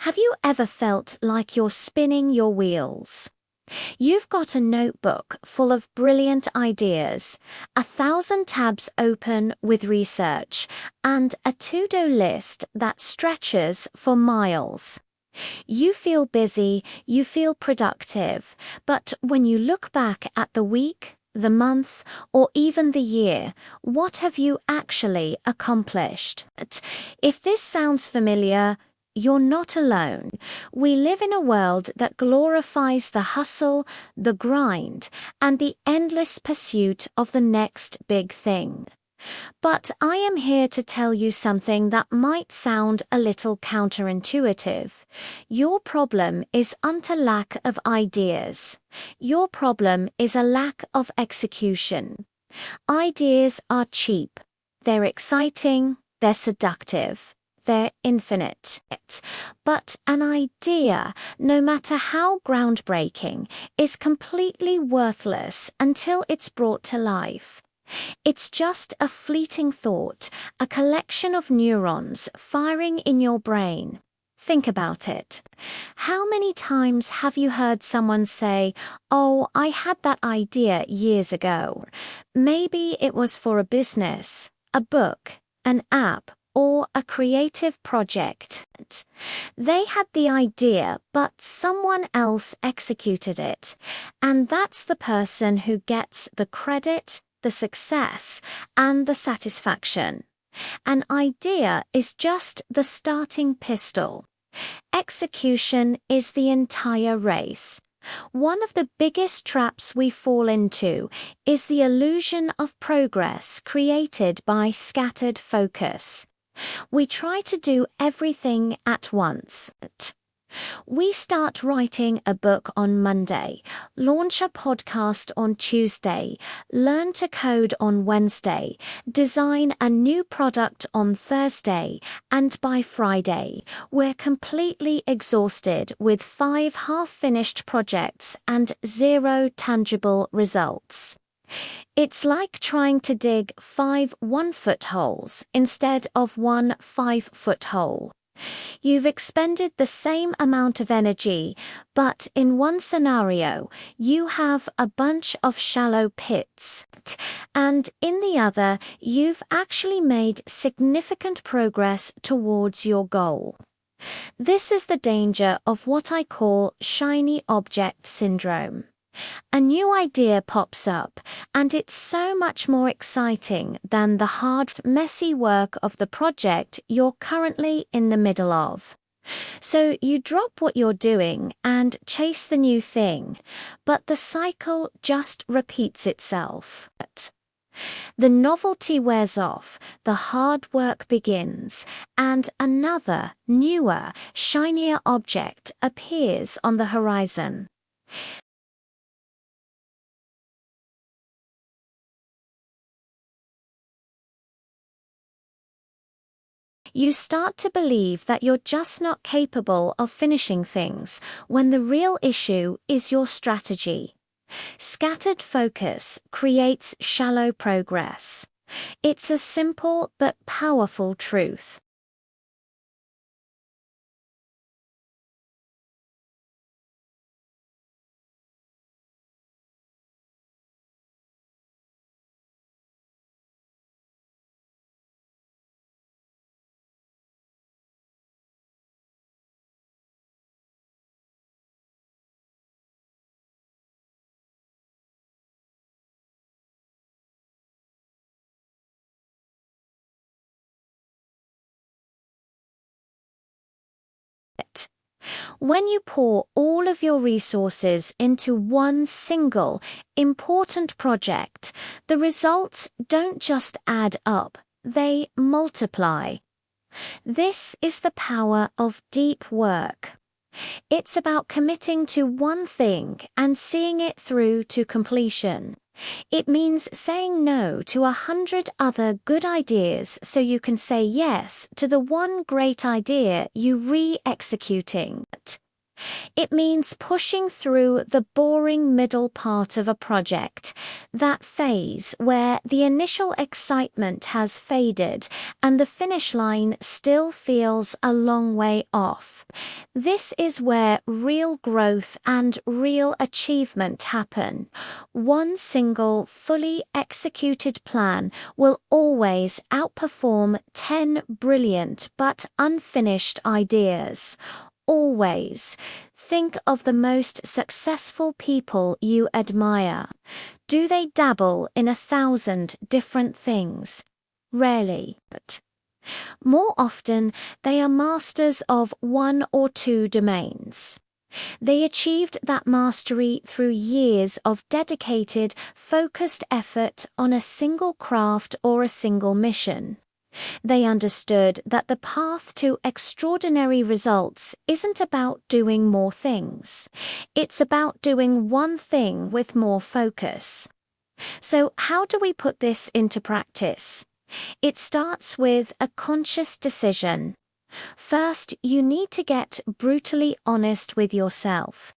Have you ever felt like you're spinning your wheels? You've got a notebook full of brilliant ideas, 1,000 tabs open with research, and a to-do list that stretches for miles. You feel busy, you feel productive, but when you look back at the week, the month, or even the year, what have you actually accomplished? If this sounds familiar, you're not alone. We live in a world that glorifies the hustle, the grind, and the endless pursuit of the next big thing. But I am here to tell you something that might sound a little counterintuitive. Your problem isn't a lack of ideas. Your problem is a lack of execution. Ideas are cheap. They're exciting. They're seductive. They're infinite. But an idea, no matter how groundbreaking, is completely worthless until it's brought to life. It's just a fleeting thought, a collection of neurons firing in your brain. Think about it. How many times have you heard someone say, "Oh, I had that idea years ago"? Maybe it was for a business, a book, an app, or a creative project. They had the idea, but someone else executed it. And that's the person who gets the credit, the success, and the satisfaction. An idea is just the starting pistol. Execution is the entire race. One of the biggest traps we fall into is the illusion of progress created by scattered focus. We try to do everything at once. We start writing a book on Monday, launch a podcast on Tuesday, learn to code on Wednesday, design a new product on Thursday, and by Friday, we're completely exhausted with 5 half-finished projects and 0 tangible results. It's like trying to dig 5 one-foot holes instead of 1 5-foot hole. You've expended the same amount of energy, but in one scenario, you have a bunch of shallow pits, and in the other, you've actually made significant progress towards your goal. This is the danger of what I call shiny object syndrome. A new idea pops up, and it's so much more exciting than the hard, messy work of the project you're currently in the middle of. So you drop what you're doing and chase the new thing, but the cycle just repeats itself. The novelty wears off, the hard work begins, and another, newer, shinier object appears on the horizon. You start to believe that you're just not capable of finishing things, when the real issue is your strategy. Scattered focus creates shallow progress. It's a simple but powerful truth. When you pour all of your resources into one single, important project, the results don't just add up, they multiply. This is the power of deep work. It's about committing to one thing and seeing it through to completion. It means saying no to 100 other good ideas so you can say yes to the one great idea you re-executing. It means pushing through the boring middle part of a project, that phase where the initial excitement has faded and the finish line still feels a long way off. This is where real growth and real achievement happen. One single, fully executed plan will always outperform 10 brilliant but unfinished ideas. Always. Think of the most successful people you admire. Do they dabble in 1,000 different things? Rarely. But more often, they are masters of one or two domains. They achieved that mastery through years of dedicated, focused effort on a single craft or a single mission. They understood that the path to extraordinary results isn't about doing more things. It's about doing one thing with more focus. So, how do we put this into practice? It starts with a conscious decision. First, you need to get brutally honest with yourself.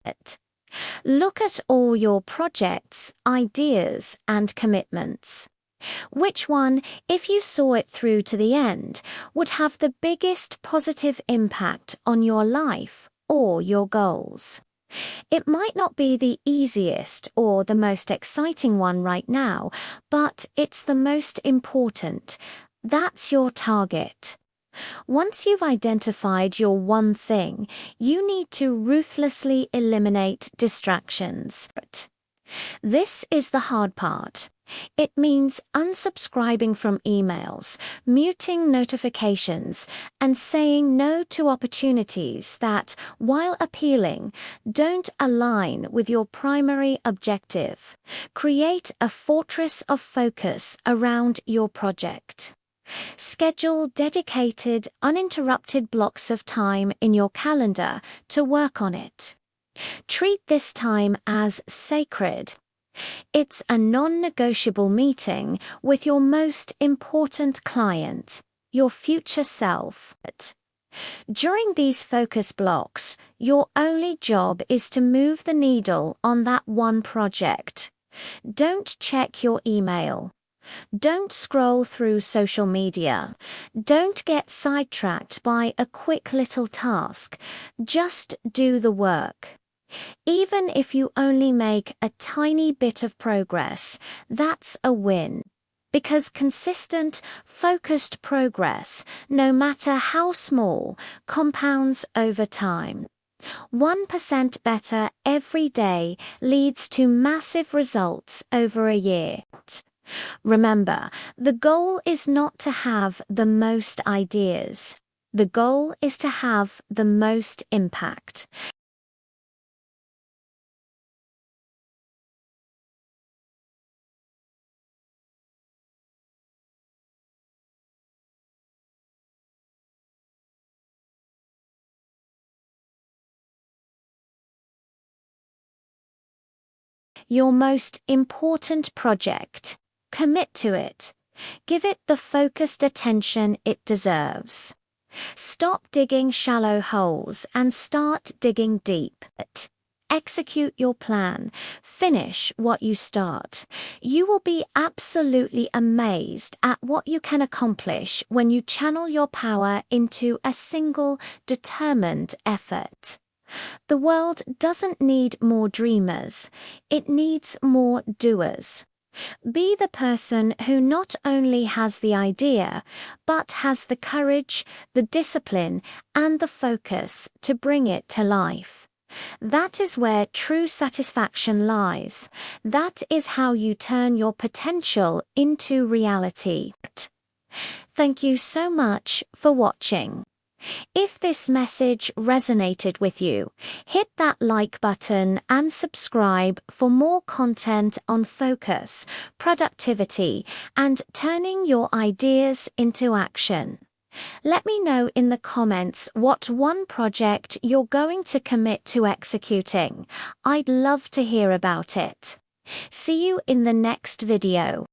Look at all your projects, ideas, and commitments. Which one, if you saw it through to the end, would have the biggest positive impact on your life or your goals? It might not be the easiest or the most exciting one right now, but it's the most important. That's your target. Once you've identified your one thing, you need to ruthlessly eliminate distractions. This is the hard part. It means unsubscribing from emails, muting notifications, and saying no to opportunities that, while appealing, don't align with your primary objective. Create a fortress of focus around your project. Schedule dedicated, uninterrupted blocks of time in your calendar to work on it. Treat this time as sacred. It's a non-negotiable meeting with your most important client, your future self. During these focus blocks, your only job is to move the needle on that one project. Don't check your email. Don't scroll through social media. Don't get sidetracked by a quick little task. Just do the work. Even if you only make a tiny bit of progress, that's a win. Because consistent, focused progress, no matter how small, compounds over time. 1% better every day leads to massive results over a year. Remember, the goal is not to have the most ideas. The goal is to have the most impact. Your most important project. Commit to it. Give it the focused attention it deserves. Stop digging shallow holes and start digging deep. Execute your plan. Finish what you start. You will be absolutely amazed at what you can accomplish when you channel your power into a single, determined effort. The world doesn't need more dreamers. It needs more doers. Be the person who not only has the idea, but has the courage, the discipline, and the focus to bring it to life. That is where true satisfaction lies. That is how you turn your potential into reality. Thank you so much for watching. If this message resonated with you, hit that like button and subscribe for more content on focus, productivity, and turning your ideas into action. Let me know in the comments what one project you're going to commit to executing. I'd love to hear about it. See you in the next video.